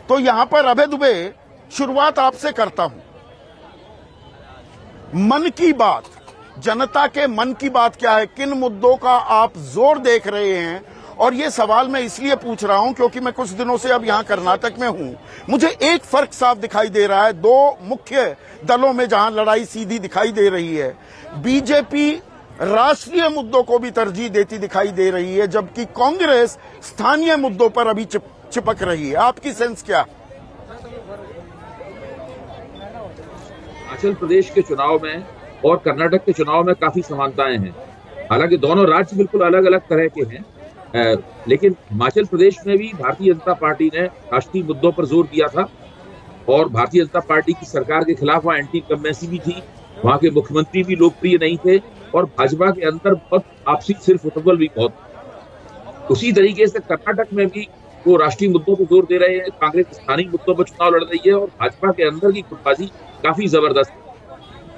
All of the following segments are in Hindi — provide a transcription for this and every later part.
तो यहां पर अभय दुबे, शुरुआत आपसे करता हूं। मन की बात, जनता के मन की बात क्या है, किन मुद्दों का आप जोर देख रहे हैं? और ये सवाल मैं इसलिए पूछ रहा हूं क्योंकि मैं कुछ दिनों से अब यहां कर्नाटक में हूं। मुझे एक फर्क साफ दिखाई दे रहा है, दो मुख्य दलों में जहां लड़ाई सीधी दिखाई दे रही है। बीजेपी राष्ट्रीय मुद्दों को भी तरजीह देती दिखाई दे रही है, जबकि कांग्रेस स्थानीय मुद्दों पर अभी चिपक रही है। आपकी सेंस क्या? हिमाचल प्रदेश के चुनाव में और कर्नाटक के चुनाव में काफी समानताएं हैं। हालांकि दोनों राज्य बिल्कुल अलग अलग तरह के हैं, लेकिन हिमाचल प्रदेश में भी भारतीय जनता पार्टी ने राष्ट्रीय मुद्दों पर जोर दिया था और भारतीय जनता पार्टी की सरकार के खिलाफ वहाँ एंटी इनकम्बेंसी भी थी। वहाँ के मुख्यमंत्री भी लोकप्रिय नहीं थे और भाजपा के अंदर बहुत आपसी सिर फुटबॉल भी बहुत। उसी तरीके से कर्नाटक में भी वो राष्ट्रीय मुद्दों पर जोर दे रहे हैं, कांग्रेस स्थानीय मुद्दों पर चुनाव लड़ रही है और भाजपा के अंदर की गुटबाजी काफी जबरदस्त है।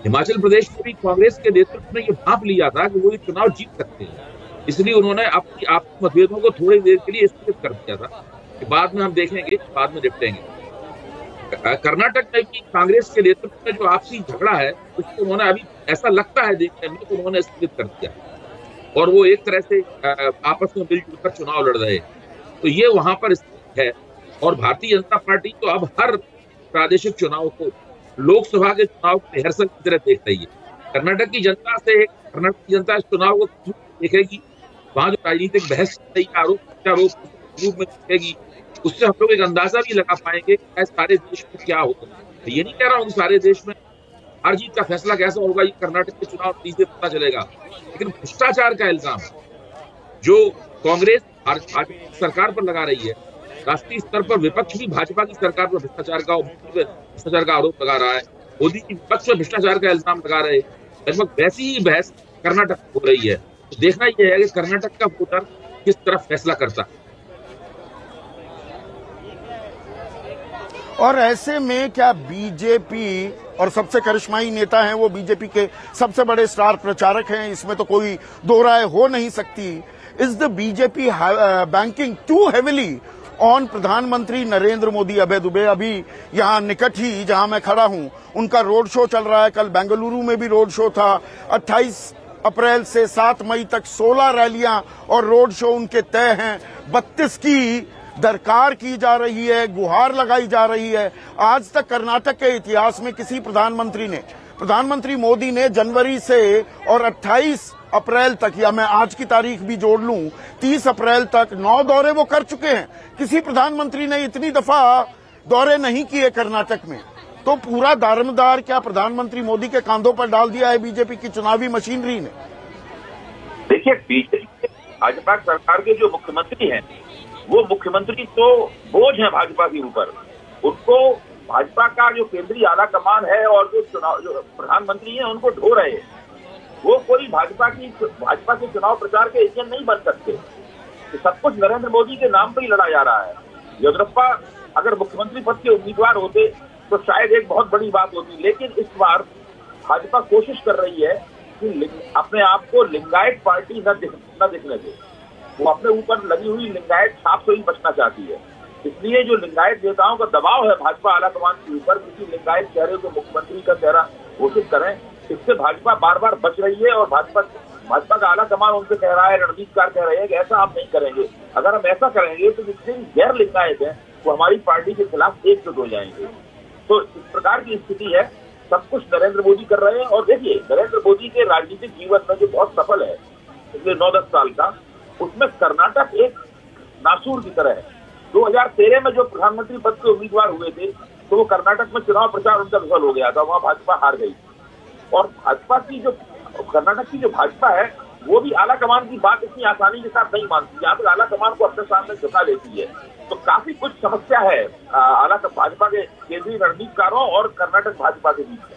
हिमाचल प्रदेश में भी कांग्रेस के नेतृत्व ने ये भांप लिया था कि वो ये चुनाव जीत सकते हैं, इसलिए उन्होंने अपनी आपसी मतभेदों को थोड़ी देर के लिए स्थगित कर दिया था कि बाद में हम देखेंगे, बाद में निपटेंगे। कर्नाटक में भी कांग्रेस के नेतृत्व में जो आपसी झगड़ा है उसको उन्होंने अभी ऐसा लगता है देखने में तो उन्होंने स्थगित कर दिया और वो एक तरह से आपस में मिलजुल कर चुनाव लड़ रहे हैं। तो ये वहां पर स्थिति है और भारतीय जनता पार्टी तो अब हर प्रादेशिक चुनाव को लोकसभा के चुनाव को रिहर्सल की तरह देख रही है। कर्नाटक की जनता इस चुनाव को देखेगी, वहां जो राजनीतिक बहस आरोप रूप में देखेगी, उससे हम लोग एक अंदाजा भी लगा पाएंगे कि सारे देश में क्या होगा। तो ये नहीं कह रहा हूँ सारे देश में हर जीत का फैसला कैसा होगा ये कर्नाटक के चुनाव नतीजे पता चलेगा, लेकिन भ्रष्टाचार का इल्जाम जो कांग्रेस सरकार पर लगा रही है, राष्ट्रीय स्तर पर विपक्ष भी भाजपा की सरकार पर भ्रष्टाचार का आरोप लगा रहा है, मोदी की विपक्ष पर भ्रष्टाचार का इल्जाम लगा रहे हैं, लगभग वैसी ही बहस कर्नाटक हो रही है। तो देखना यह है कि कर्नाटक का वोटर किस तरफ फैसला करता है। और ऐसे में क्या बीजेपी, और सबसे करिश्माई नेता हैं वो, बीजेपी के सबसे बड़े स्टार प्रचारक हैं, इसमें तो कोई दो राय हो नहीं सकती, is the BJP banking too heavily on प्रधानमंत्री नरेंद्र मोदी? अभय दुबे, अभी यहां निकट ही जहां मैं खड़ा हूं उनका रोड शो चल रहा है, कल बेंगलुरु में भी रोड शो था। 28 अप्रैल से 7 मई तक 16 रैलियां और रोड शो उनके तय हैं। 32 की दरकार की जा रही है, गुहार लगाई जा रही है। आज तक कर्नाटक के इतिहास में किसी प्रधानमंत्री मोदी ने जनवरी से और 28 अप्रैल तक, या मैं आज की तारीख भी जोड़ लूं 30 अप्रैल तक 9 दौरे वो कर चुके हैं। किसी प्रधानमंत्री ने इतनी दफा दौरे नहीं किए कर्नाटक में। तो पूरा दारोमदार क्या प्रधानमंत्री मोदी के कांधों पर डाल दिया है बीजेपी की चुनावी मशीनरी ने? देखिए, बीजेपी भाजपा सरकार के जो मुख्यमंत्री हैं वो मुख्यमंत्री तो बोझ है भाजपा के ऊपर। उनको भाजपा का जो केंद्रीय आला कमान है और जो प्रधानमंत्री हैं उनको ढो रहे हैं। वो कोई भाजपा के चुनाव प्रचार के एजेंट नहीं बन सकते। तो सब कुछ नरेंद्र मोदी के नाम पर ही लड़ा जा रहा है। येदियुरप्पा अगर मुख्यमंत्री पद के उम्मीदवार होते तो शायद एक बहुत बड़ी बात होती, लेकिन इस बार भाजपा कोशिश कर रही है कि अपने आप को लिंगायत पार्टी न दिखने दे। वो अपने ऊपर लगी हुई लिंगायत छाप से ही बचना चाहती है। इसलिए जो लिंगायत नेताओं का दबाव है भाजपा आलाकमान के ऊपर, किसी लिंगायत चेहरे को मुख्यमंत्री का चेहरा घोषित करें, इससे भाजपा बार बार बच रही है। और भाजपा का आलाकमान उनसे कह रहा है, रणनीतिकार कह रहे हैं कि ऐसा हम नहीं करेंगे। अगर हम ऐसा करेंगे तो जितने गैर लिंगायत है वो हमारी पार्टी के खिलाफ एकजुट हो जाएंगे। तो इस प्रकार की स्थिति है। सब कुछ नरेंद्र मोदी कर रहे हैं। और देखिए, नरेंद्र मोदी के राजनीतिक जीवन में जो बहुत सफल है पिछले 9-10 साल का, उसमें कर्नाटक एक नासूर की तरह है। 2013 में जो प्रधानमंत्री पद के उम्मीदवार हुए थे तो वो कर्नाटक में चुनाव प्रचार उनका विफल हो गया था, वहां भाजपा हार गई। और भाजपा की जो कर्नाटक की जो भाजपा है वो भी आला कमान की बात इतनी आसानी के साथ नहीं मानती। यहाँ पे आला कमान को अपने सामने झुका लेती है। तो काफी कुछ समस्या है भाजपा के केंद्रीय रणनीतिकारों और कर्नाटक भाजपा के बीच में।